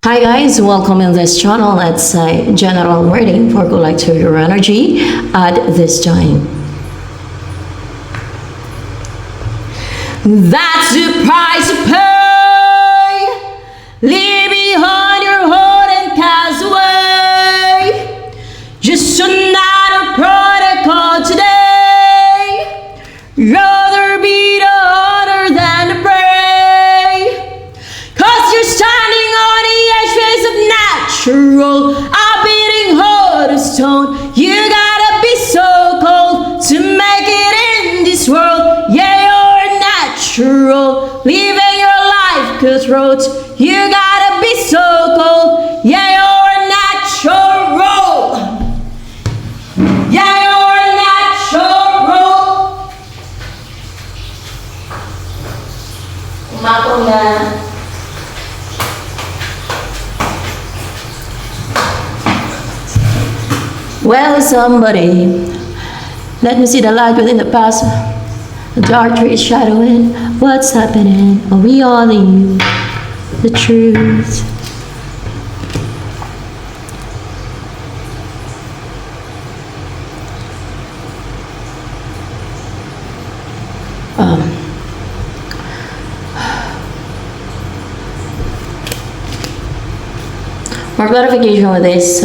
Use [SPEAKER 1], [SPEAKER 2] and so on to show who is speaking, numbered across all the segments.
[SPEAKER 1] Hi guys, welcome in this channel. Let's say general reading for collective your energy at this time. That's the price to pay. Leave behind your heart and pass away. Just another protocol today. Rather be the honor than the prey. Cause you're standing on the edge of natural, a beating heart of stone. You gotta be so cold to make it in this world. Yeah, you're natural, living your life cutthroat. You gotta be so cold. Yeah, you're natural. Yeah, you're natural. Umako na. Well, somebody, let me see the light within the past. The dark tree is shadowing. What's happening? Are we all in you? The truth. More clarification with this.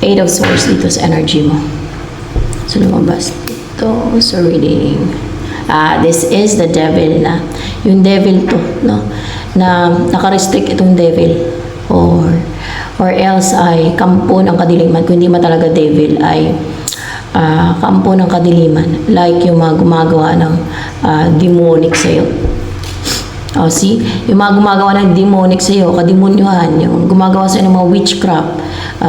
[SPEAKER 1] Eight of Swords dito sa energy mo. So, lumabas dito sa reading. This is the devil na. Yung devil to, no? Na naka-restrict itong devil. Or else ay kampo ng kadiliman. Kung hindi man talaga devil, ay kampo ng kadiliman. Like yung mga gumagawa ng demonic sa'yo. See? Yung mga gumagawa ng demonic sa'yo, kademonyuhan, yung gumagawa sa'yo ng mga witchcraft,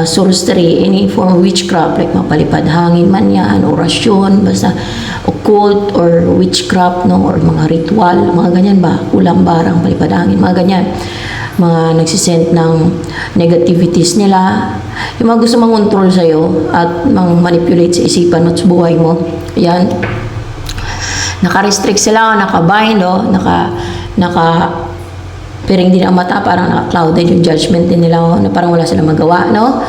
[SPEAKER 1] sorcery, any form of witchcraft, like mapalipad hangin man yan, orasyon, basta occult or witchcraft, no, or mga ritual, mga ganyan ba, ulam barang, palipad hangin, mga ganyan. Mga nagsisend ng negativities nila, yung mga gusto mang-control sa'yo at mang-manipulate sa isipan at sa buhay mo, yan. Naka-restrict sila, naka-bind, piring din ang mata, parang naka-clouded yung judgment din nila, na parang wala silang magawa, no?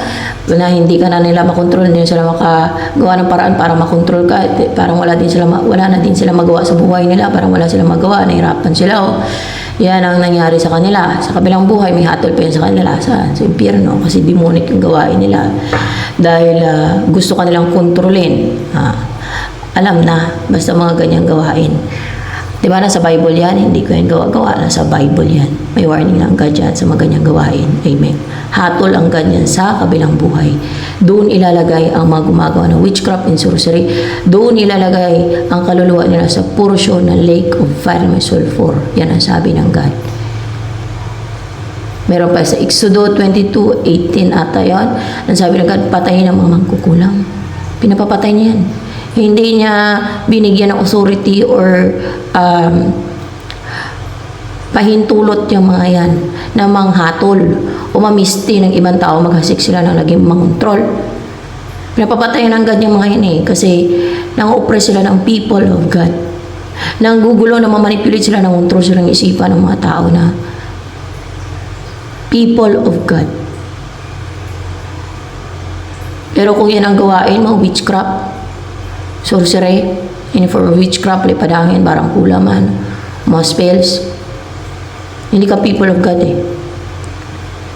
[SPEAKER 1] Na hindi ka na nila makontrol, hindi sila makagawa ng paraan para makontrol ka, parang wala na din sila magawa sa buhay nila, parang wala silang magawa, nahirapan sila, Yan ang nangyari sa kanila. Sa kabilang buhay, may hatol pa yan sa kanila, sa impyerno, kasi demonic yung gawain nila. Dahil gusto kanilang kontrolin. Alam na, basta mga ganyang gawain. Diba nasa Bible yan? Hindi ko yan gawa-gawa. Nasa Bible yan. May warning ng God yan sa mga ganyang gawain. Amen. Hatol ang ganyan sa kabilang buhay. Doon ilalagay ang mga gumagawa ng witchcraft and sorcery. Doon ilalagay ang kaluluwa nila sa portion ng lake of fire and sulfur. Yan ang sabi ng God. Meron pa sa Exodo 22:18 ata yun. Ang sabi ng God, patayin ang mga mangkukulam. Pinapapatay niya yan. Hindi niya binigyan ng authority or pahintulot yung mga yan na manghatol o mamisti ng ibang tao, maghasik sila ng laging mangontrol. Pinapapatayan ng God yung mga yan kasi nang-oppress sila ng people of God. Nanggugulo na mamanipulate sila, nang-control sila ng isipan ng mga tao na people of God. Pero kung yan ang gawain mo, witchcraft, sorcery, any form of witchcraft, lipadangin, barang kulaman, mga spells, hindi ka people of God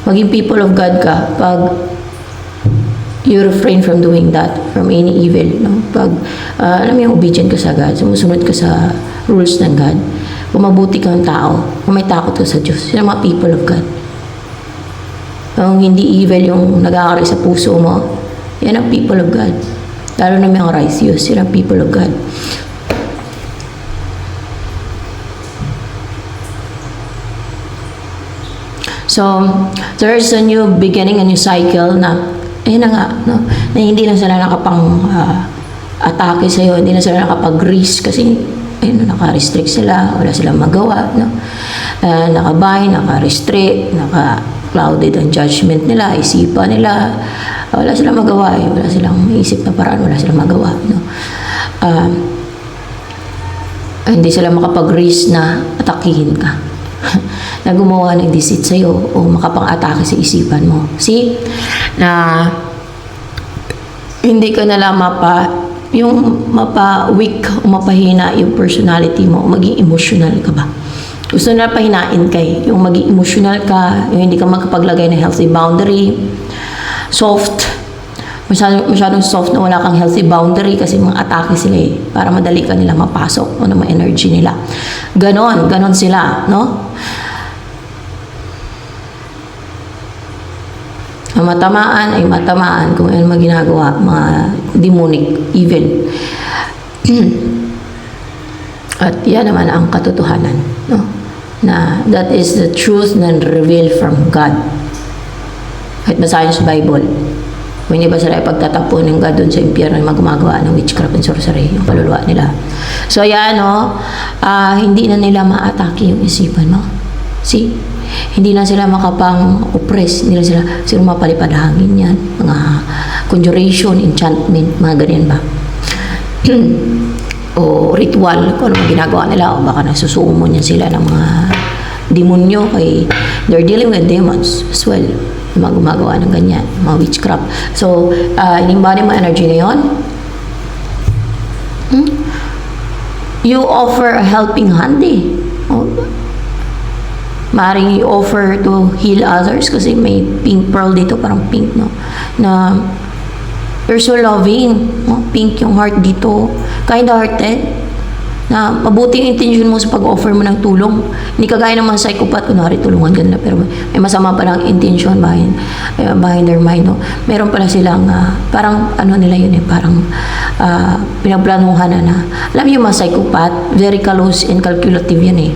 [SPEAKER 1] Maging people of God ka pag you refrain from doing that, from any evil, no? Pag, alam mo yung obedient ka sa God, sumusunod ka sa rules ng God, kung mabuti kang tao, kung may takot ka sa Diyos, sila mga people of God. Kung hindi evil yung nag-aakari sa puso mo, yan ang people of God. Lalo na mga righteous, sila people of God. So, there's a new beginning, a new cycle na, ayun na nga, no? Na hindi lang sila nakapang-atake sa'yo, hindi na sila nakapag-risk kasi, ayun, naka-restrict sila, wala silang magawa, no? Naka-bind, naka-restrict, naka-clouded ang judgment nila, isipan nila, wala silang magawa wala silang isip na paraan, wala silang magawa, no? Hindi sila makapag-risk na atakihin ka. na gumawa ng deceit sa'yo o makapang-atake sa isipan mo. See? Na hindi ka na lang mapa-weak o mapahina yung personality mo, maging emotional ka ba? Gusto nila pahinain yung maging emotional ka, yung hindi ka magkapaglagay ng healthy boundary, soft, masyadong soft na wala kang healthy boundary kasi mga atake sila para madali ka nila mapasok o na mga energy nila. Ganon sila, no? Ang matamaan ay matamaan kung ano ginagawa, mga demonic, evil. At yan naman ang katotohanan, no? Na that is the truth na revealed from God. Kahit basahin sa Bible, kung hindi ba sila ipagtatapon ng God doon sa impyerno yung gumagawa ng witchcraft and sorcery, yung kaluluwa nila. So yan, no? Hindi na nila ma-atake yung isipan mo. See? Hindi na sila makapang-oppress, hindi na sila mapalipad hangin yan, mga conjuration, enchantment, mga ganyan ba. O ritual, kung ano ginagawa nila, o baka nagsusumon yan sila ng mga demonyo, kay they're dealing with demons as well, mga gumagawa ng ganyan, mga witchcraft. So, inimbani mo energy na yun. You offer a helping hand maaaring i-offer to heal others kasi may pink pearl dito, parang pink, no? Na you're so loving, no? Pink yung heart dito, kind-hearted, na mabuti yung intention mo sa pag-offer mo ng tulong. Hindi kagaya ng mga psychopath, kunwari tulungan ka nila, pero may masama palang intention behind their mind, no? Meron pala silang, parang ano nila yun parang pinagplanuhan na, alam yung mga psychopath, very callous and calculative yan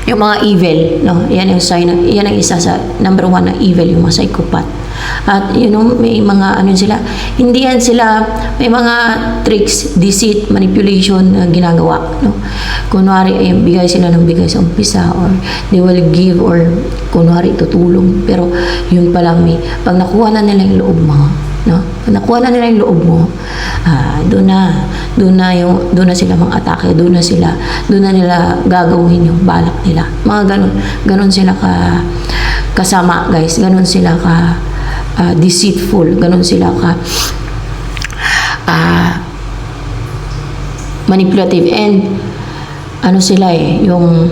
[SPEAKER 1] Yung mga evil, no? Yan yung sign, yan ang isa sa number 1 na evil, yung mga psychopath. At may mga sila, hindi yan sila, may mga tricks, deceit, manipulation na ginagawa, no? Kunwari, bigay sila ng bigay sa umpisa, or they will give, or kunwari tutulong, pero yun pa lang pag nakuha na nila yung loob mo, no? Pag nakuha na nila yung loob mo, doon na sila mga atake, doon na nila gagawin yung balak nila. Mga ganon sila kasama, guys. Ganon sila deceitful, ganon sila manipulative, and sila yung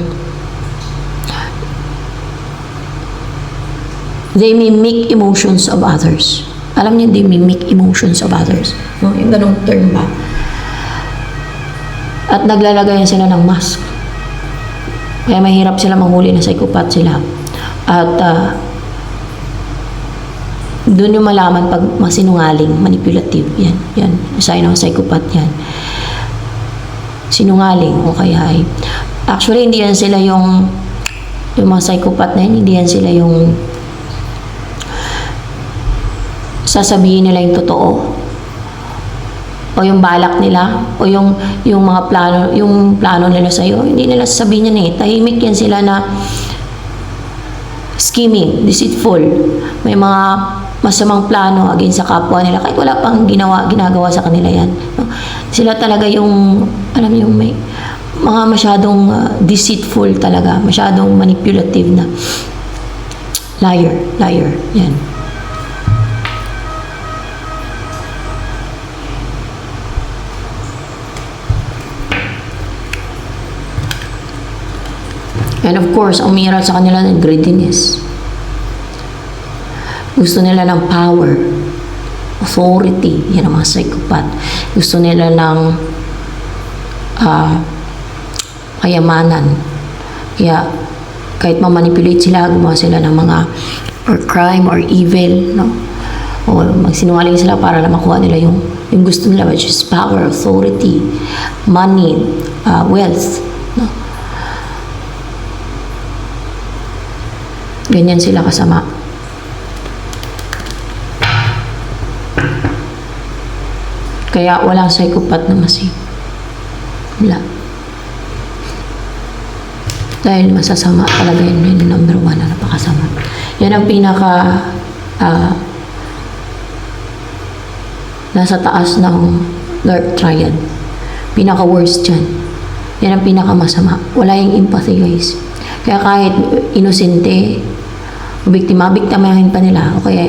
[SPEAKER 1] they mimic emotions of others. Alam niyo, they mimic emotions of others, no? Yung ganong term ba? At naglalagayan sila ng mask, kaya mahirap sila manghuli na psychopath sila. At doon yung malaman pag masinungaling, manipulative, yan sign ng psychopath yan. Sinungaling, o kaya actually hindi yan sila yung mga psychopath na yan, hindi yan sila yung sasabihin nila yung totoo, o yung balak nila, o yung mga plano nila sa iyo. Hindi nila sasabihin yan tahimik yan sila na scheming, deceitful, may mga masamang plano against sa kapwa nila kahit wala pang ginagawa sa kanila yan, no? Sila talaga yung may mga masyadong deceitful talaga, masyadong manipulative na liar yan. And of course, ang umiral sa kanila ng greediness. Gusto nila ng power, authority. Yan ang mga psychopath. Gusto nila ng kayamanan. Kaya kahit mamanipulate sila, gumawa sila ng mga or crime or evil, no? O magsinungaling sila para lang makuha nila yung gusto nila, which is power, authority, money, wealth, no? Ganyan sila kasama. Kaya walang psychopath na masip. Wala. Dahil masasama talaga yun yung number 1 na napakasama. Yan ang pinaka nasa taas ng dark triad. Pinaka worst dyan. Yan ang pinaka masama. Wala yung empathy, guys. Kaya kahit inosente, biktimahin pa nila, o kaya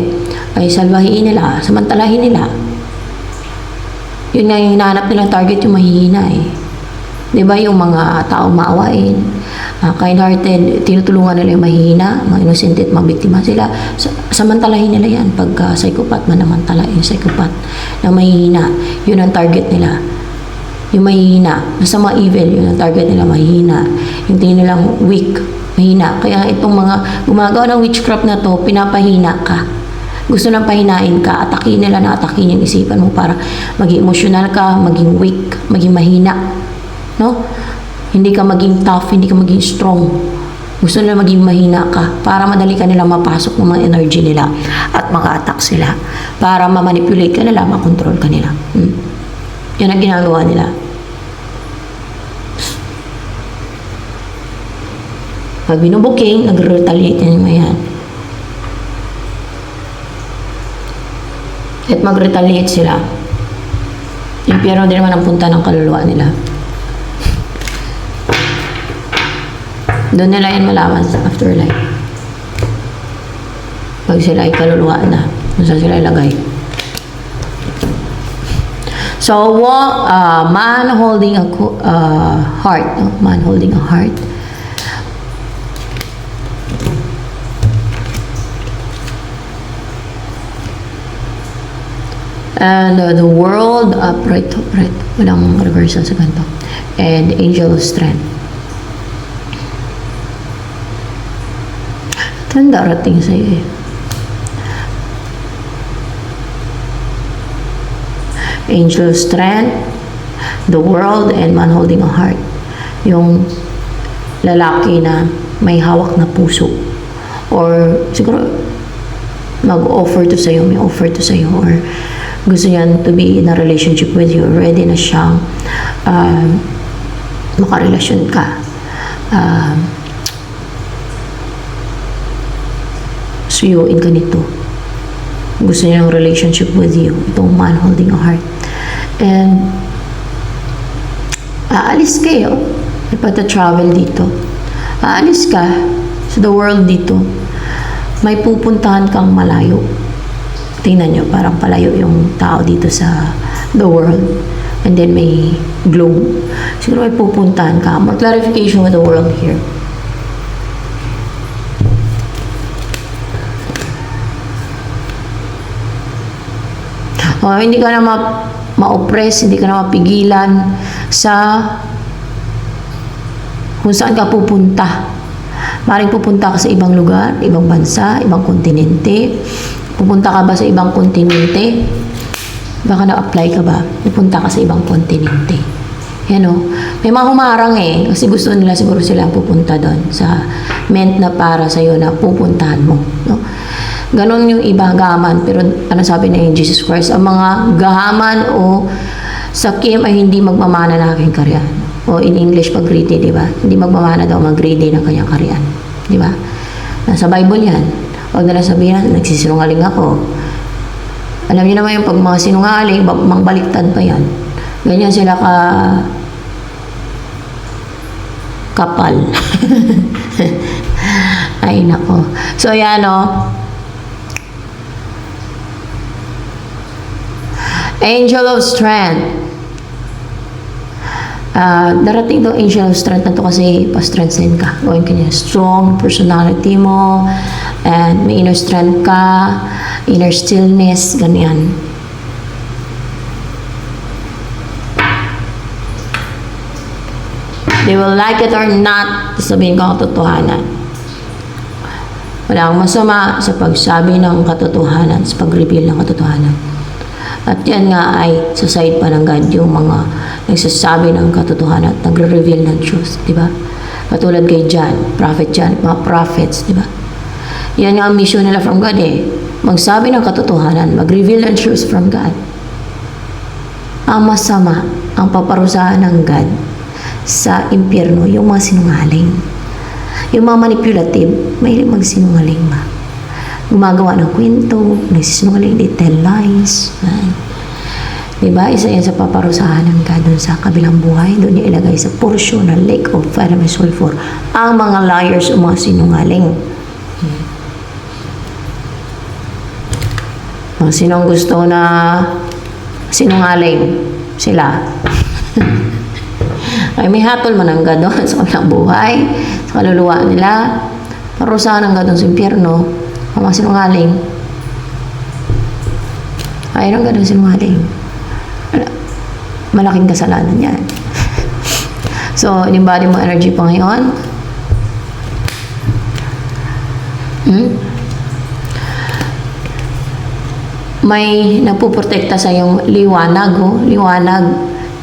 [SPEAKER 1] ay salbahiin nila, samantalahin nila. Yun nga yung hinahanap nilang target, yung mahihina eh. Diba yung mga taong maawain, kind-hearted, tinutulungan nila yung mahihina, mga inosente at mga biktima sila. Samantalahin nila yan pagka psychopath, manamantala yung psychopath na mahihina. Yun ang target nila. Yung mahihina. Nasa mga evil, yun ang target nila, mahihina. Yung tingin nilang weak, mahina. Kaya itong mga gumagawa ng witchcraft na to, pinapahina ka. Gusto nang pahinain ka, atakin nila na atakin yung isipan mo para maging emotional ka, maging weak, maging mahina. No? Hindi ka maging tough, hindi ka maging strong. Gusto nila maging mahina ka para madali ka nila mapasok ng mga energy nila at maka-attack sila. Para ma-manipulate ka nila, makontrol ka nila. Yan ang ginagawa nila. Pag binubuking, nag-retaliate yan yung yan. At mag-retaliate sila. Yung pero din naman ang punta ng kaluluwa nila. Doon nila yan malaman sa afterlife. Pag sila ay kaluluwa na, kung saan sila ilagay. So, man holding a heart, no? Man holding a heart. And the world, upright, walang reversal sa ganito. And angel of strength. Ito ang darating sa'yo eh. Angel of strength, the world, and man holding a heart. Yung lalaki na may hawak na puso. Or siguro mag-offer to sa'yo, may offer to sa'yo, or gusto niyan to be in a relationship with you. Ready na siyang makarelasyon ka. Suyuin ka nito. Gusto niya ng relationship with you. Itong man holding a heart. And aalis kayo. Ipata-travel dito. Aalis ka sa the world dito. May pupuntahan kang malayo. Tingnan nyo, parang palayo yung tao dito sa the world. And then may globe. Siguro may pupuntahan ka. More clarification with the world here. Hindi ka na ma-oppress, hindi ka na mapigilan sa kung saan ka pupunta. Maring pupunta ka sa ibang lugar, ibang bansa, ibang kontinente. Pupunta ka ba sa ibang kontinente? Baka na-apply ka ba? Pupunta ka sa ibang kontinente. Yan o. May mga humarang eh. Kasi gusto nila siguro sila pupunta doon sa meant na para sa'yo na pupuntahan mo. No? Ganon yung iba, gahaman. Pero ano sabi na yung Jesus Christ? Ang mga gahaman o sakim ay hindi magmamana ng aking karyan. O in English, pag greedy, di ba? Hindi magmamana daw mag-greedy ng kanyang karyan. Di ba? Nasa Bible yan. Huwag na lang sabihin, nagsisinungaling ako. Alam niyo naman yung pag mga sinungaling, mangbaliktad pa yan. Ganyan sila kapal. Ay, nako. So, yan o. Angel of Strength. Darating to angel of strength na to kasi pa-strengthen ka. Gawin ka niya strong personality mo, and may inner strength ka, inner stillness, ganyan. They will like it or not, sabihin ko ang katotohanan. Wala akong masama sa pagsabi ng katotohanan, sa pag-reveal ng katotohanan. At yan nga ay sa side pa ng God, yung mga nagsasabi ng katotohanan at nagre-reveal ng truth, di ba? Katulad kay John, prophet John, mga prophets, di ba? Yan nga ang mission nila from God eh. Magsabi ng katotohanan, mag-reveal ng truth from God. Ang masama, ang paparusahan ng God sa impyerno, yung mga sinungaling. Yung mga manipulative, mahilig magsinungaling ba? Gumagawa ng kwento, nagsisinungaling, they tell lies. Diba? Isa yan sa paparusahan ng God dun sa kabilang buhay. Doon niya ilagay sa porsyon ng lake of fire and sulfur ang mga liars o mga sinungaling. Mga sinong gusto na sinungaling? Sila. Ay may hatol man ang God doon sa kabilang buhay, sa kaluluwa nila. Parusahan ng God doon sa impyerno ang mga sinungaling. Ayaw ng God ng sinungaling. Malaking kasalanan yan. So, in-embody mo energy pa ngayon. May napuprotekta sa iyong liwanag,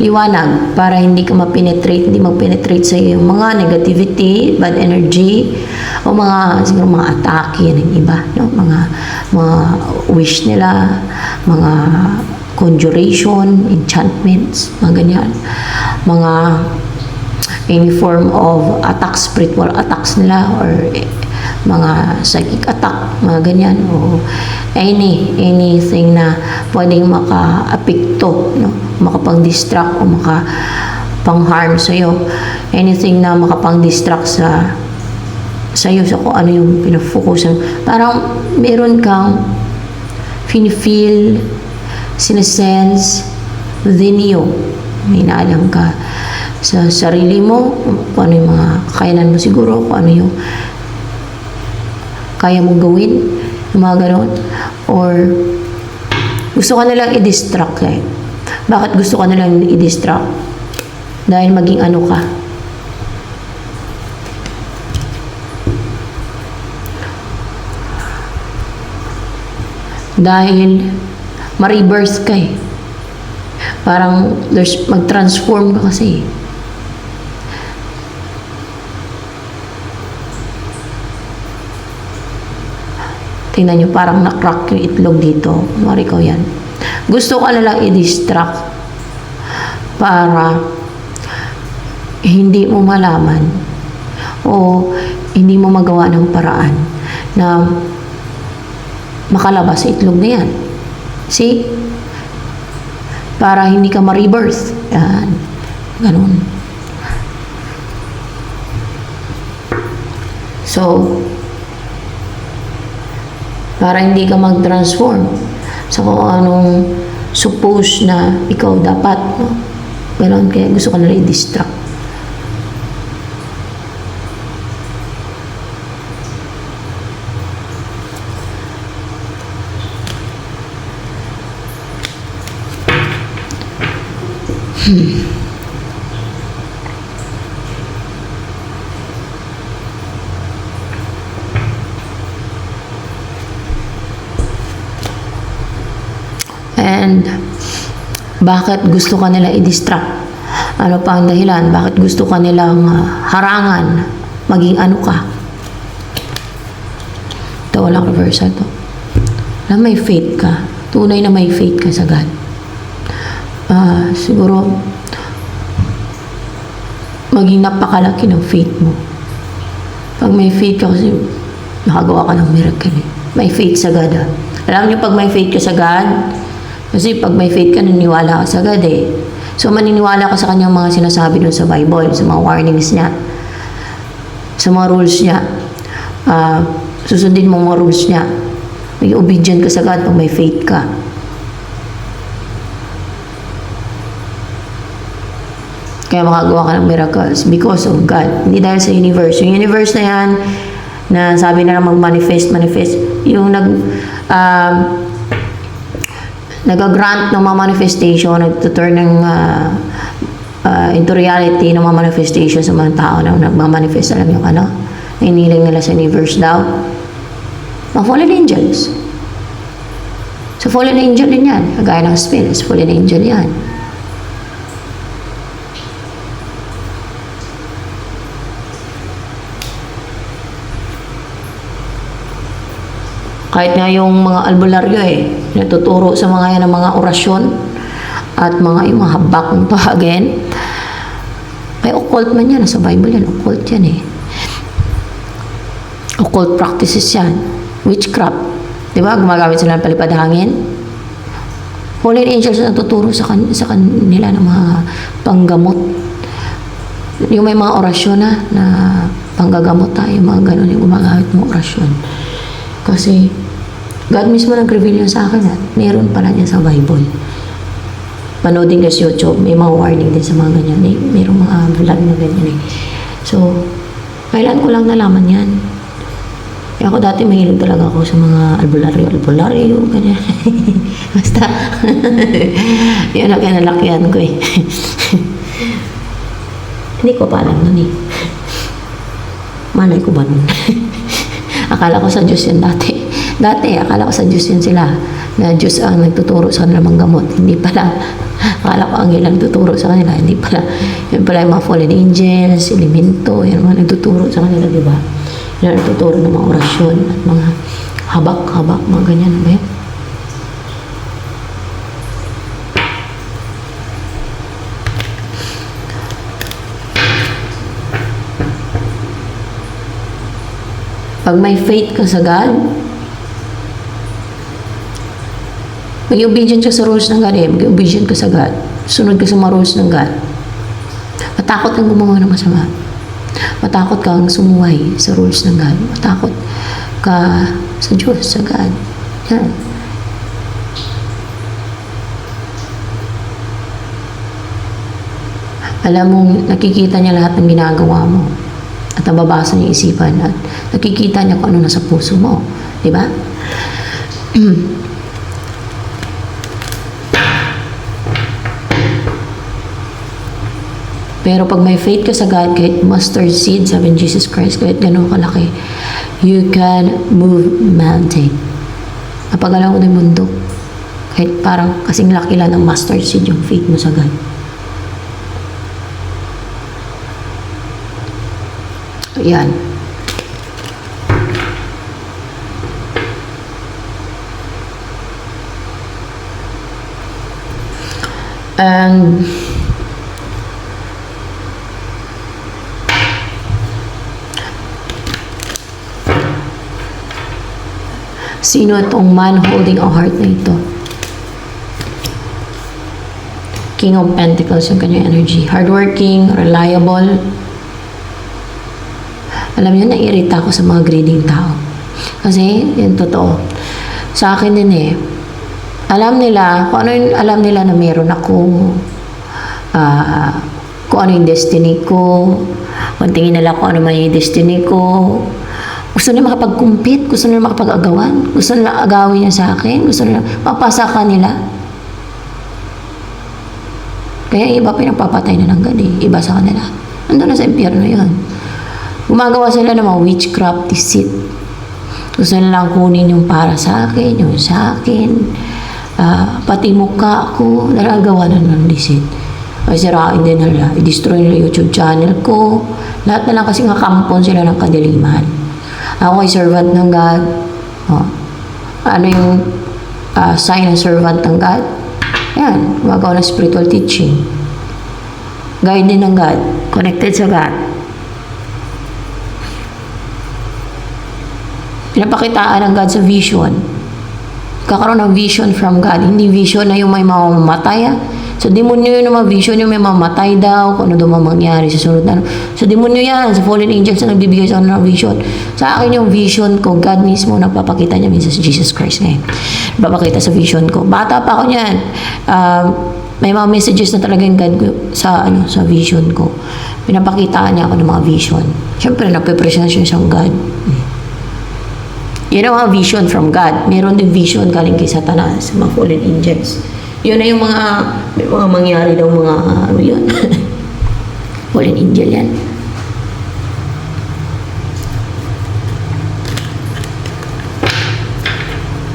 [SPEAKER 1] liwanag, para hindi ka ma-penetrate, hindi mag-penetrate sa iyong mga negativity, bad energy, o mga, siguro mga atake ng iba, no? Mga wish nila, mga conjuration, enchantments, mga ganyan. Mga any form of attack, spiritual attacks nila, or mga psychic attack, mga ganyan, o anything na pwedeng maka-apekto, no? Makapang-distract o makapang-harm sa'yo. Anything na makapang-distract sa'yo, sa kung ano yung pinafocusan. Parang meron kang feel, sinesense within you. May naalam ka sa sarili mo, kung ano yung mga kakayanan mo siguro, kung ano yung kaya mong gawin, yung mga ganon. Or gusto ka nilang i-distract eh. Bakit gusto ka nilang i-distract? Dahil maging ano ka. Dahil ma-rebirth ka eh. Parang mag-transform ka kasi eh. Tingnan nyo, parang na-crack yung itlog dito. Mari ko yan. Gusto ko lang i-distract para hindi mo malaman o hindi mo magawa ng paraan na makalabas sa itlog na yan. See? Para hindi ka ma-rebirth. Yan. Ganun. So, para hindi ka mag-transform sa kung anong suppose na ikaw dapat, no? Ganon, kaya gusto ka nila i-distract. And bakit gusto ka nila i-distract? Ano pa ang dahilan? Bakit gusto ka nilang harangan? Maging ano ka? Ito, walang reversal to. Na may faith ka. Tunay na may faith ka sa God. Siguro maging napakalaki ng faith mo. Pag may faith ka kasi makagawa ka ng miracle eh. May faith sa God ah. Alam niyo pag may faith ka sa God, kasi pag may faith ka, naniniwala ka sa God eh. So, maniniwala ka sa kanyang mga sinasabi doon sa Bible, sa mga warnings niya, sa mga rules niya. Susundin mo mga rules niya. May obedient ka sa God pag may faith ka. Kaya makagawa ka ng miracles because of God. Hindi dahil sa universe. Yung universe na yan, na sabi na mag-manifest, yung nag-grant ng mga manifestation, nag-turn ng into reality ng mga manifestation sa mga tao na nagmamanifest. Alam yung ano? Iniling nila sa universe daw. Mga fallen angels. So, fallen angel din yan. Kagaya ng spirits, fallen angel yan. Kahit nga yung mga albularyo natuturo sa mga yan ng mga orasyon at yung mga habak ng tawagin. May occult man yan. Sa Bible yan. Occult yan Occult practices yan. Witchcraft. Diba? Gumagamit sila ng palipad hangin. Fallen angels na tuturo sa kanila ng mga panggamot. Yung may mga orasyon na panggagamot tayo, mga ganun yung gumagamit ng orasyon. Kasi God mismo nag-reveal yun sa akin at meron pala niya sa Bible. Panoodin ka sa YouTube, may mga warning din sa mga ganyan. Mayroong mga vlog na ganyan eh. So, kailan ko lang nalaman yan. Kaya ako dati mahilig talaga ako sa mga albularyo, ganyan. Basta, yun ang kinalakihan ko eh. Hindi ko pa alam nun eh. Malay ko ba nun? Akala ko sa Diyos yan dati. Dati, akala ko sa Diyos yan sila. Na Diyos ang nagtuturo sa kanila manggamot. Hindi pala. Akala ko ang ilang tuturo sa kanila. Hindi pala. Yun pala yung mga fallen angels, elemento, yan mga nagtuturo sa kanila, di ba? Yan nagtuturo ng mga orasyon at mga habak-habak, mga ganyan. Ba yan? Pag may faith ka sa God, mag-obedient ka sa rules ng God eh. Mag-obedient ka sa God. Sunod ka sa mga rules ng God. Matakot kang gumawa ng masama. Matakot kang sumuway sa rules ng God. Matakot ka sa Diyos, sa God. Yan. Alam mo, nakikita niya lahat ng ginagawa mo. At nababasa niya isipan at nakikita niya kung ano nasa puso mo. Di ba? Pero pag may faith ka sa God, kahit mustard seed, sabi ni Jesus Christ, kahit ganun kalaki, you can move mountain. Napagalaw mo ng mundo. Kahit parang kasing laki lang ng mustard seed yung faith mo sa God. Yan. And sino itong man holding a heart na ito? King of Pentacles yung kanyang energy. Hardworking, reliable. Alam niyo, naiirita ako sa mga greedy tao. Kasi, yun totoo. Sa akin din eh, alam nila, kung ano yung alam nila na meron ako, kung ano yung destiny ko, kung tingin nila kung ano man yung destiny ko, gusto nila makapag-compete, gusto nila makapag-agawan, gusto nila agawin niya sa akin, gusto nila, mapasa ka nila. Kaya iba pinagpapatay na ng God eh, iba sa kanila. Nandun na sa impyerno yun. Gumagawa sila ng mga witchcraft, deceit. Gusto nila lang kunin yung para sa akin, yung sa akin. Pati mukha ko, nalagawa na ng deceit. Ay sirain din nila, i-destroy nila YouTube channel ko. Lahat na lang kasi ngakampon sila ng kadiliman. Ako ay servant ng God. Ano yung sign ng servant ng God? Yan, gumagawa ng spiritual teaching. Guide din ng God, connected sa God. Pinapakitaan ng God sa vision. Kakaroon ng vision from God. Hindi vision na yung may mamamatay. Sa demonyo yun mga vision yung may mamamatay daw, kung ano daw mangyari sa sunod na. Sa demonyo yan, sa fallen angels na nagbibigay sa ng vision. Sa akin yung vision ko, God mismo nagpapakita niya minsan sa Jesus Christ ngayon. Nagpapakita sa vision ko. Bata pa ako niyan. May mga messages na talagang God sa vision ko. Pinapakitaan niya ako ng mga vision. Siyempre, nagpe-present siya isang God. Yun ang mga vision from God. Meron din vision galing kay Satanas, mga fallen angels. Yun na yung mga mangyari daw mga yun. Fallen angel yan.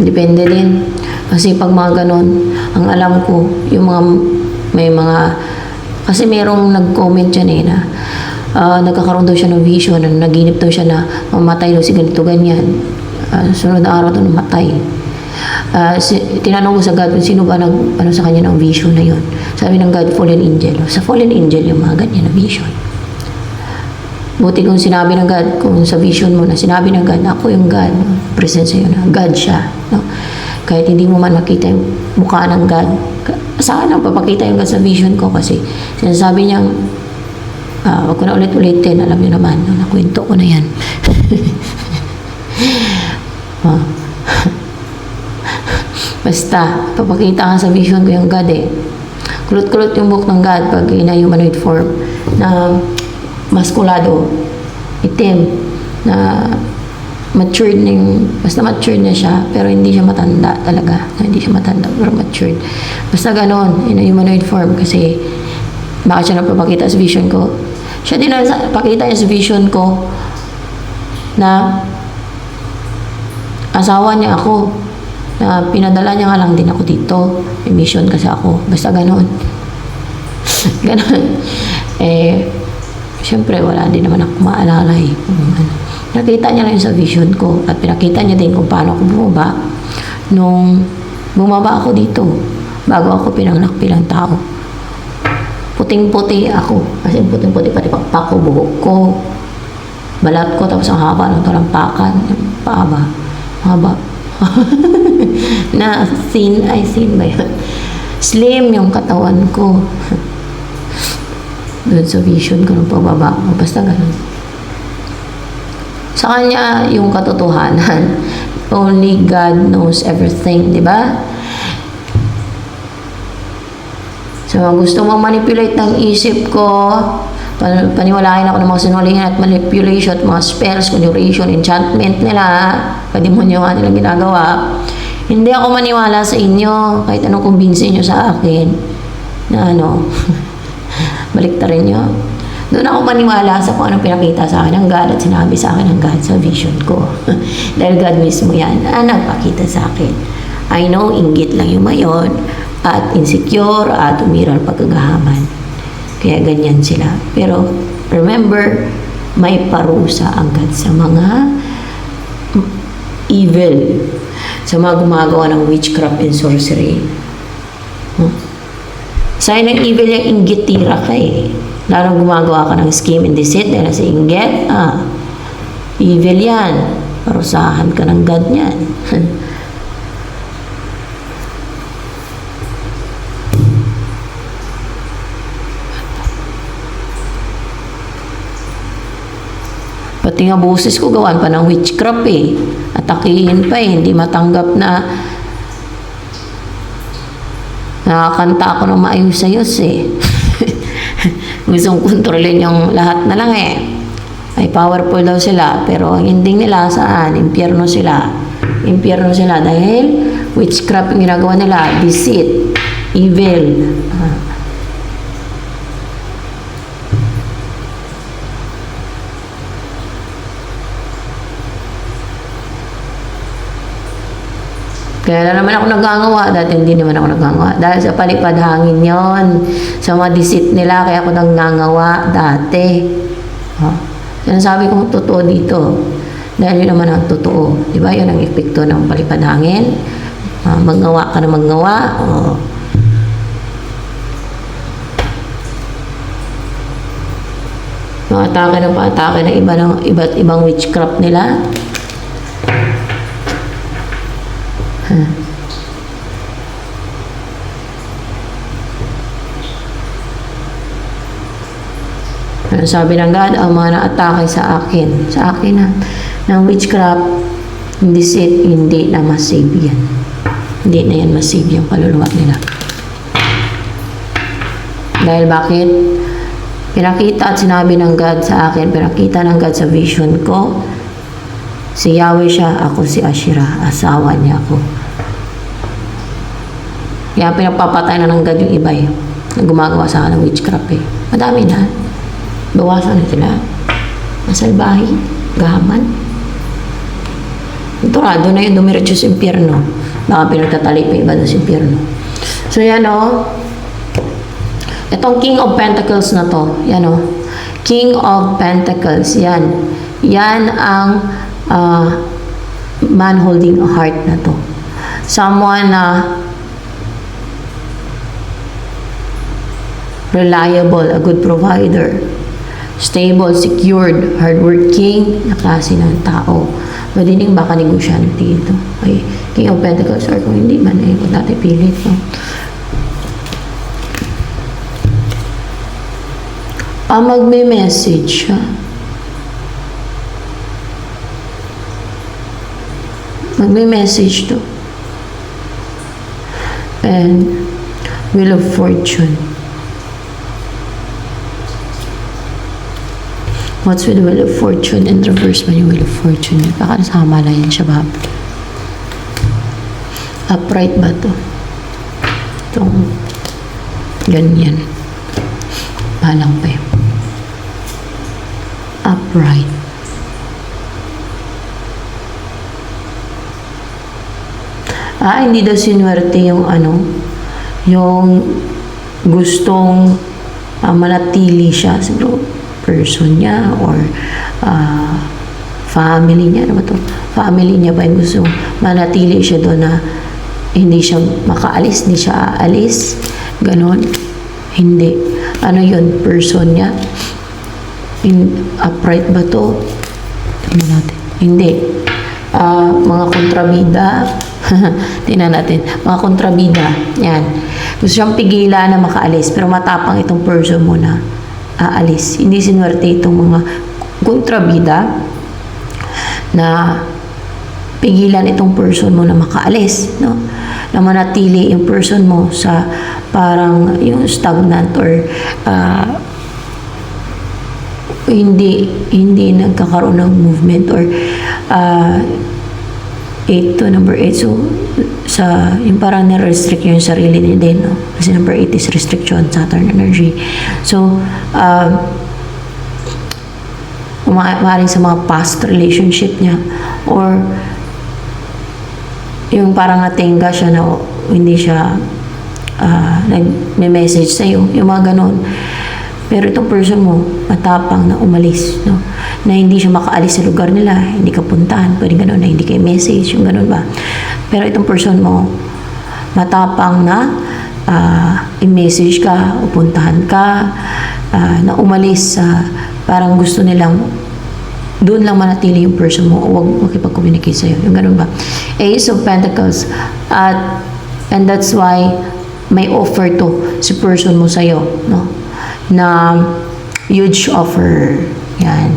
[SPEAKER 1] Depende din. Kasi pag mga ganon, ang alam ko, yung kasi merong nag-comment dyan eh na nagkakaroon daw siya ng vision, na naginip daw siya na mamatay daw si ganito ganyan. Sunod na araw daw namatay. Tinanong ko sa God kung sino ba sa kanya ng vision na yun. Sabi ng God, fallen angel. Sa fallen angel yung mga ganyan na vision. Buti kung sinabi ng God, kung sa vision mo na sinabi ng God, ako yung God, present sa'yo na God siya. No? Kahit hindi mo man nakita yung mukha ng God. Saan ang papakita yung God sa vision ko kasi sinasabi niyang wag ko na ulit-ulitin, alam niyo naman, no, nakwento ko na yan. Basta, papakita nga sa vision ko yung God eh. Kulot-kulot yung buhok ng God pag ina-humanoid form na maskulado, itim, na matured na yung, basta matured na siya, pero hindi siya matanda talaga. Hindi siya matanda, pero matured. Basta ganon, ina-humanoid form kasi baka siya napapakita sa vision ko. Siya din pakita niya sa vision ko na asawa niya ako, na pinadala niya nga lang din ako dito. May mission kasi ako. Basta ganon. Ganon. Siyempre, wala din naman ako maalala eh. Nakita niya lang sa vision ko at pinakita niya din kung paano ako bumaba nung bumaba ako dito bago ako pinanganak bilang tao. Puting-puti ako. Kasi puting-puti pati pakpak ko, buhok ko, balat ko, tapos ang haba ng talampakan. Paaba. Haba. Na thin ba yun? Slim yung katawan ko. Doon sa vision ko ng pababa ko. Basta ganun. Sa kanya, yung katotohanan. Only God knows everything, di ba? So, gusto mong manipulate ng isip ko, paniwalain ako ng mga sinungalingan at manipulation at mga spells, conjuration, enchantment nila, kademonyohan nilang ginagawa. Hindi ako maniwala sa inyo, kahit anong kumbinsin nyo sa akin, na baliktarin nyo. Doon ako maniwala sa kung anong pinakita sa akin ng God at sinabi sa akin ng God sa vision ko. Dahil God mismo yan, nagpakita sa akin. I know, inggit lang yung mayon, at insecure, at umiral pagkagahaman. Kaya ganyan sila. Pero, remember, may parusa ang God sa mga evil. Sa mga gumagawa ng witchcraft and sorcery. Sign ng evil yung inggitira ka eh. Lalo gumagawa ka ng scheme and deceit dahil sa inggit, evil yan. Parusahan ka ng God niyan. Pati nga boses ko gawan pa ng witchcraft eh. Atakihin pa eh. Hindi matanggap na nakakanta ako ng maayos-ayos eh. Gustong kontrolin yung lahat na lang eh. Ay powerful daw sila. Pero ang ending nila saan? Impyerno sila. Impyerno sila dahil witchcraft yung ginagawa nila. Deceit. Evil. Kaya naman ako nagagawa. Dati hindi naman ako nagagawa. Dahil sa palipad hangin yon, sa mga deceit nila, kaya ako nagagawa dati. Sinasabi ko totoo dito. Dahil yun naman ang totoo. Diba? Yun ang epekto ng palipad hangin. Maggawa ka na maggawa. Mga atake ng paatake ng iba't ibang witchcraft nila. Sabi ng God, ang mga na-atake sa akin ng witchcraft, hindi na masave yan. Hindi na yan masave yung kaluluwa nila. Dahil bakit? Pinakita at sinabi ng God sa akin, pinakita ng God sa vision ko, si Yahweh siya, ako si Asherah, asawa niya ako. Kaya pinagpapatay na ng God yung iba eh, na gumagawa sa akin ng witchcraft eh. Madami na. Bawasan na sila. Masalbahi, gahaman. Turado na yun, dumiretso sa impyerno. Baka pinagtatali pa iba na sa impyerno. So yan o. Itong King of Pentacles na to. Yan o. King of Pentacles. Yan. Yan ang man holding a heart na to. Someone na reliable, a good provider, stable, secured, hardworking na klase ng tao. Pwede din baka negosyante ito. Okay. King of Pentacles, or kung hindi man, huwag natin pilit, no? Magme-message siya. Magme-message to. And Wheel of Fortune. What's with the Wheel of Fortune? In reverse man yung Wheel of Fortune. Baka nasama lang yan siya, Bab. Upright ba to? Itong ganyan. Balang pa yun. Upright. Hindi daw sinuwerte yung yung gustong manatili siya. Siguro, person niya or family niya. Ano ba to? Family niya ba yung gusto manatili siya doon na hindi siya makaalis, hindi siya aalis? Ganon. Hindi. Ano yun? Person niya? Upright ba to? Tingnan natin. Hindi. Mga kontrabida. Tingnan natin. Mga kontrabida. Yan. Gusto siyang pigilan na makaalis. Pero matapang itong person mo na aalis. Hindi sinuwerte itong mga kontrabida na pigilan itong person mo na makaalis. No? Na manatili yung person mo sa parang yung stagnant or hindi nagkakaroon ng movement or 8 to number 8. So, yung parang na-restrict yung sarili niya din, no? Kasi number 8 is restriction, Saturn energy. So, maaaring sa mga past relationship niya or yung parang natingga siya na hindi siya nag-message sa'yo, yung mga ganon. Pero itong person mo, matapang na umalis, no? Na hindi siya makaalis sa lugar nila, hindi ka puntahan, pwede gano'n na hindi kayo message, yung gano'n ba? Pero itong person mo, matapang na i-message ka, o puntahan ka, na umalis sa parang gusto nilang doon lang manatili yung person mo, o huwag makipag-communicate sa'yo, yung gano'n ba? Ace of Pentacles, and that's why may offer to si person mo sa'yo, no? Na huge offer. Yan.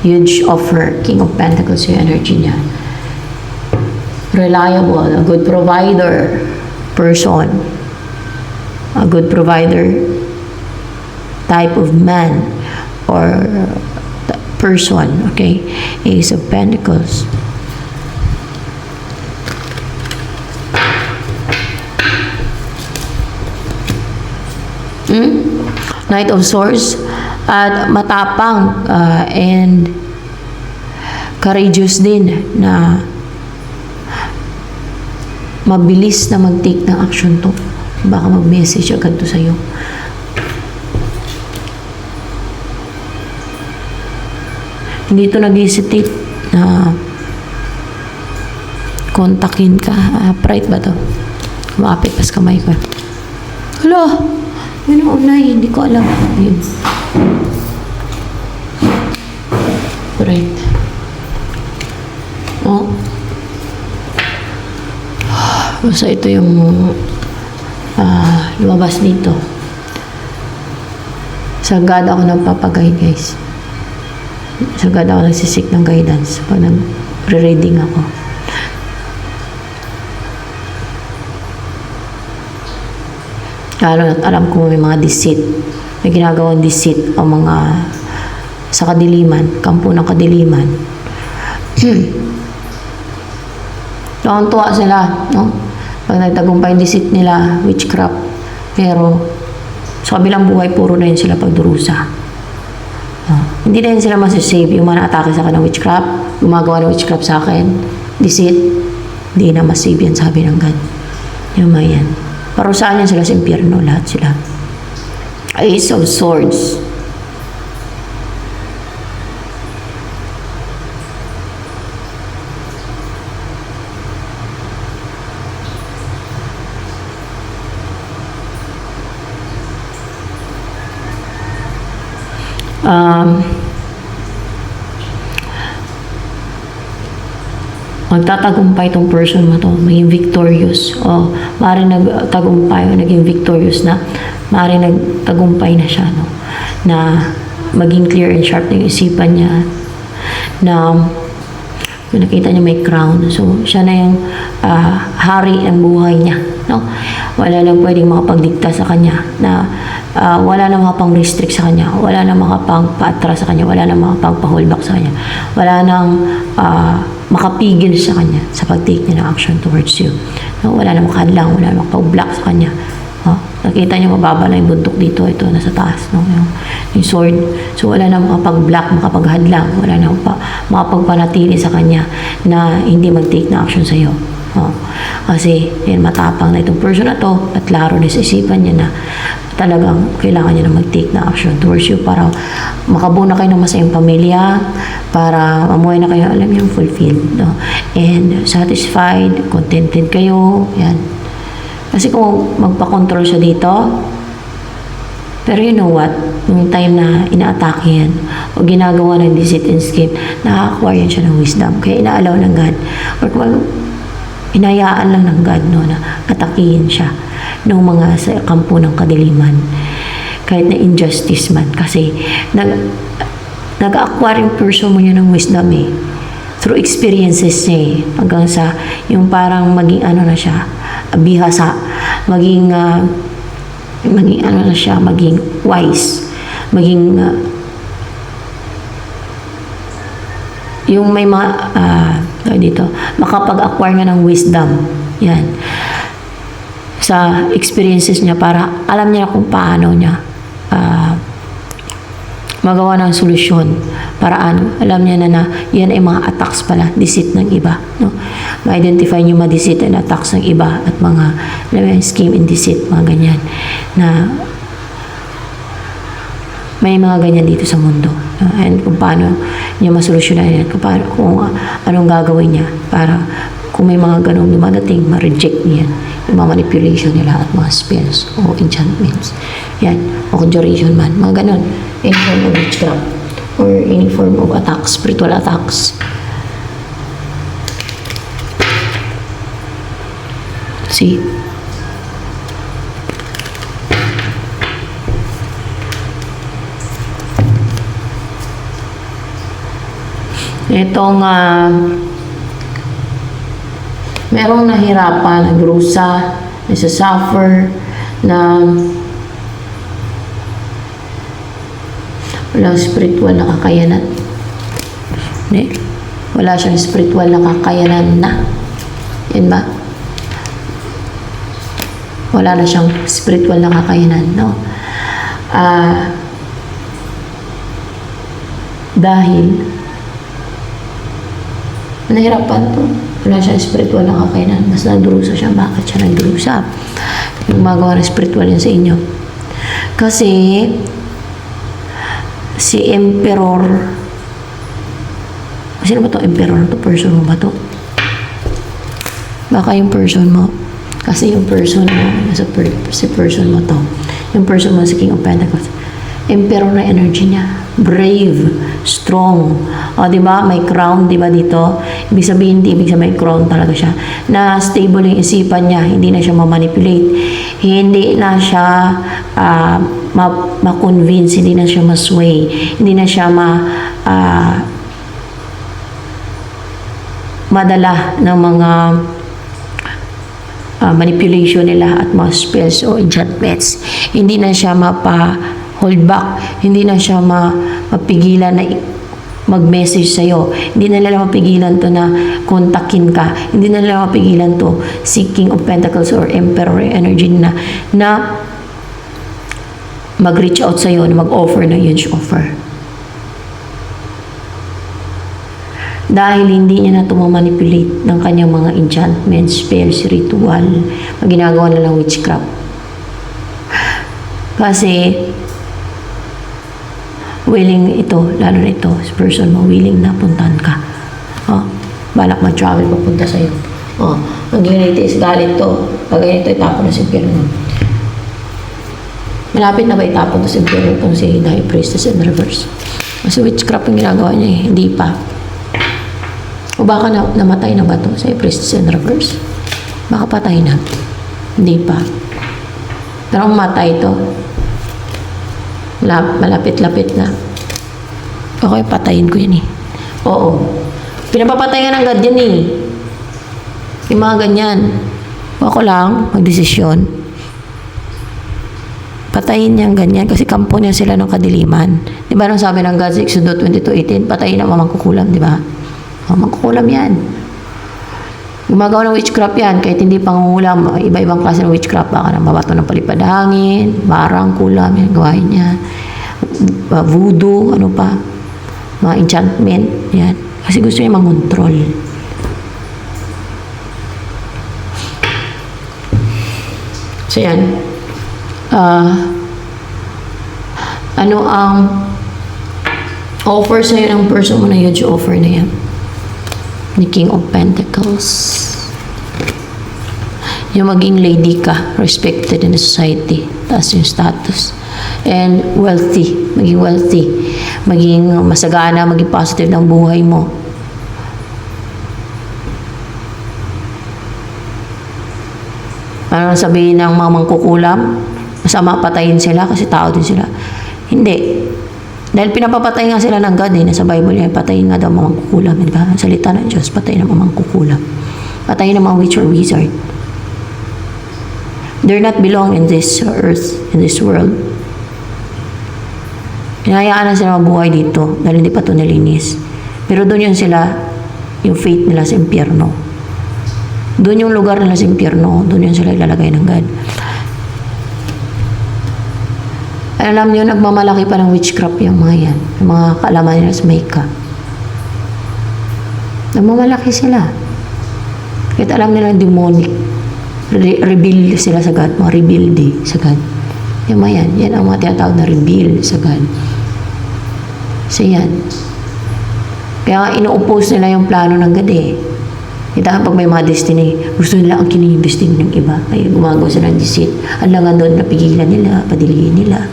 [SPEAKER 1] Huge offer. King of Pentacles yung energy niya. Reliable. A good provider. Person. A good provider type of man or person. Okay? Ace of Pentacles. Knight of Swords at matapang and courageous din na mabilis na mag-take ng action to. Baka mag-message agad to sa'yo. Hindi to nag-hesitate na kontakin ka. Pride ba to? Kumapit pas kamay ko. Hala! Yun ang unay, hindi ko alam. Yun. Right. Oh. Basta ito yung lumabas dito. Sagad ako nagpapagay, guys. Sagad ako nagsisik ng guidance pag nag-reading ako. Lalo na't alam ko may mga deceit. May ginagawang deceit o mga sa kadiliman, kampo ng kadiliman. Tuwang-tuwa sila, no? Pag nagtagumpay yung deceit nila, witchcraft. Pero sa kabilang buhay, puro na yun sila pagdurusa. Hindi na yun sila masasave. Yung mga na-atake sa akin ng witchcraft, gumagawa ng witchcraft sa akin, deceit, hindi na masave yan, sabi ng God. Yung mga yan. Parusahan yan sila sa impyerno, lahat sila. Ace of Swords. magtatagumpay itong person mo to, maging victorious. O, maaaring nagtagumpay o naging victorious na, maaaring nagtagumpay na siya, no? Na maging clear and sharp na yung isipan niya, na nakita niya may crown. So, siya na yung hari ng buhay niya, no? Wala lang pwedeng makapagdikta sa kanya, na wala na makapang-restrict sa kanya, wala na makapang-paatras sa kanya, wala na makapang-hold-back sa kanya, wala nang makapigil sa kanya sa pag-take niya ng action towards you. No? Wala na makahadlang, wala na makapag-block sa kanya. Nakita niyo mababa na yung bundok dito, ito nasa taas, no? Yung sword. So wala na makapag-block, makapaghadlang, wala na makapagpanatili sa kanya na hindi mag-take na action sa iyo. Kasi yan, matapang na itong person na to, at laro na sa isipan niya na talagang kailangan niya na mag-take na action towards you para makabuo na kayo ng masayang pamilya, para mamuhay na kayo, alam niyo, fulfilled, no? And satisfied, contented kayo, yan. Kasi kung magpa-control siya dito, pero you know what, yung time na ina-attack yan, o ginagawa ng deceit and scheme, nakaka-acquire yan siya ng wisdom. Kaya ina-allow ng God, or kung inayaan lang ng God, no, na atakihin siya ng mga sa kampo ng kadiliman. Kahit na injustice man. Kasi nag-acquire yung person mo yun ng wisdom eh. Through experiences niya eh. Hanggang sa yung parang maging ano na siya, bihasa, maging ano na siya, maging wise, maging yung may mga dito, makapag-acquire nga ng wisdom. Yan. Sa experiences niya, para alam niya kung paano niya magawa ng solusyon, paraan. Alam niya na yan ay mga attacks pala, deceit ng iba, no? Ma-identify niyo ma-deceit and attacks ng iba at mga scheme and deceit, mga ganyan, na may mga ganyan dito sa mundo, no? And kung paano niya masolusyonan yan, kung anong gagawin niya para kung may mga ganong dumadating, ma-reject niya yung mga manipulation nila at mga spells o enchantments. Yan, o conjuration man, mga ganon. Any form of witchcraft or any form of attacks, spiritual attacks. See? Itong merong nahirapan, nagrusa, nagsasuffer, na walang spiritual na kakayanan. Hindi. Wala siyang spiritual na kakayanan na. Yan ba? Wala na siyang spiritual na kakayanan, no? Dahil nahirapan to. Wala siyang spiritual na kakayanan. Mas nagdurusa siya. Bakit siya nagdurusa? Gumagawa ng spiritual yan sa inyo. Kasi si Emperor, sino ba to Emperor? To person mo ba to? Baka yung person mo. Kasi yung person mo, si person mo to. Yung person mo si King of Pentacles. Emperor na energy niya. Brave, strong. O, di ba? May crown, di ba dito? Ibig sabihin, ibig sabihin, may crown talaga siya. Na stable yung isipan niya. Hindi na siya ma-manipulate. Hindi na siya ma-convince. Hindi na siya ma-sway. Hindi na siya madala ng mga manipulation nila at mga spells o enchantments. Hindi na siya hold back, hindi na siya mapigilan na mag-message sa'yo. Hindi na nila mapigilan to na kontakin ka. Hindi na nila mapigilan to si King of Pentacles or Emperor energy na mag-reach out sa'yo, na mag-offer ng huge offer. Dahil hindi niya na ito manipulate ng kanyang mga enchantments, spells, ritual, ginagawa na lang witchcraft. Kasi willing ito, lalo na ito, person mo, willing na puntahan ka. Balak mag-travel papunta sa'yo. Ang ganito is galit to. Pag ganito, itapon na si Imperial. Malapit na ba itapon to si Imperial itong si High Priestess in reverse? Kasi witchcraft yung ginagawa niya eh. Hindi pa. O baka namatay na ba to sa Priestess in Reverse? Baka patay na. Hindi pa. Pero kung matay to, malapit-lapit na. Okay, patayin ko yan eh. Oo. Pinapapatay nga ng God yan eh. Yung mga ganyan. Ako lang, magdesisyon. Patayin niyang ganyan kasi kampo niya sila ng kadiliman. Di ba nang sabi ng God sa Exodus 22:18, patayin ang mamang kukulam, di ba? Mamang kukulam yan. Gumagawa ng witchcraft yan, kahit hindi pangungulam, iba-ibang klase ng witchcraft, baka nang mabato ng palipad hangin, barang, kulam, yan, gawain niya. Voodoo, ano pa, mga enchantment, yan. Kasi gusto niya mangontrol. So yan. Ano ang offer sa'yo ng person mo na huge offer na yan? The King of Pentacles. Yung maging lady ka, respected in the society, taas yung status. And wealthy, maging wealthy. Maging masagana, maging positive ng buhay mo. Parang sabihin ng mga mangkukulam, masama patayin sila kasi tao din sila. Hindi. Dahil pinapapatay nga sila ng God eh. Nasa Bible niya, patayin nga daw mga mangkukulam. Diba? Ang salita ng Diyos, patayin ng mga mangkukulam. Patayin ng mga witch or wizard. They're not belong in this earth, in this world. Hinahayaan na sila mabuhay dito dahil hindi pa ito nilinis. Pero doon yun sila, yung fate nila sa impyerno. Doon yung lugar nila sa impyerno. Doon yun sila ilalagay ng God. Alam niyo, nagmamalaki pa ng witchcraft yung mga yan. Yung mga kaalaman nila sa Maika. Nagmamalaki sila. Kahit alam nila demonic. Rebuild sila sa God. Mga rebuildy sa God. Yung mga yan. Yan ang mga tinatawag na rebuild sa God. So yan. Kaya nga ino-oppose nila yung plano ng God eh. Kita pag may mga destiny, gusto nila ang kining destiny ng iba. Ay gumagawa sila ng deceit. Alangan doon, napigilan nila, padilihin nila.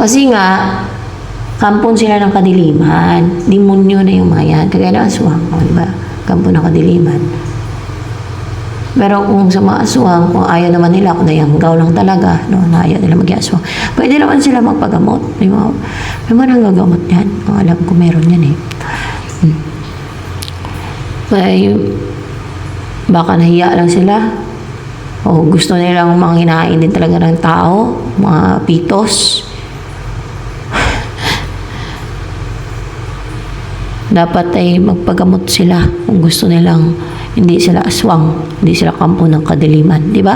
[SPEAKER 1] Kasi nga, kampon sila ng kadiliman. Demonyo na yung mga yan. Kagaya ng aswang, diba? Kampon ng kadiliman. Pero kung sa mga aswang, kung ayaw naman nila, kung nayanggaw lang talaga, no, na ayaw nila mag-aswang, pwede naman sila magpagamot. May mga nanggagamot yan. Kung alam ko meron yan eh. Ay, baka nahiya lang sila o gusto nilang manginain din talaga ng tao, mga pitos. Dapat ay magpagamot sila kung gusto nilang hindi sila aswang, hindi sila kampo ng kadiliman, di ba?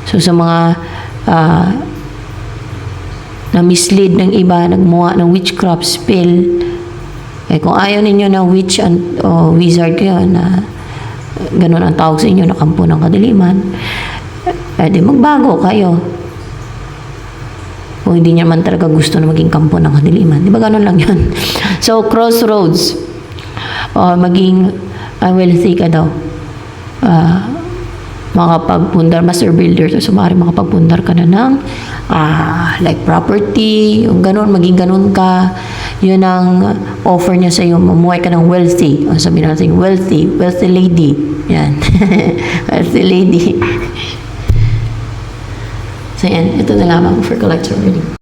[SPEAKER 1] So sa mga na mislead ng iba, nagmuha ng witchcraft spell, eh kung ayaw ninyo na witch o wizard kayo na ganun ang tawag sa inyo na kampo ng kadiliman, eh di magbago kayo. Kung hindi niya man talaga gusto na maging kampo ng kadiliman. Di ba ganun lang yun? So, crossroads. Maging wealthy ka daw. Makapagpundar, master builder. So, sumari makapagpundar ka na ng like property, yung ganun, maging ganun ka. Yun ang offer niya sa iyo, mamuhay ka ng wealthy. O sabihin natin, wealthy lady. Yan. Wealthy lady. So yan, ito na lamang for collector reading.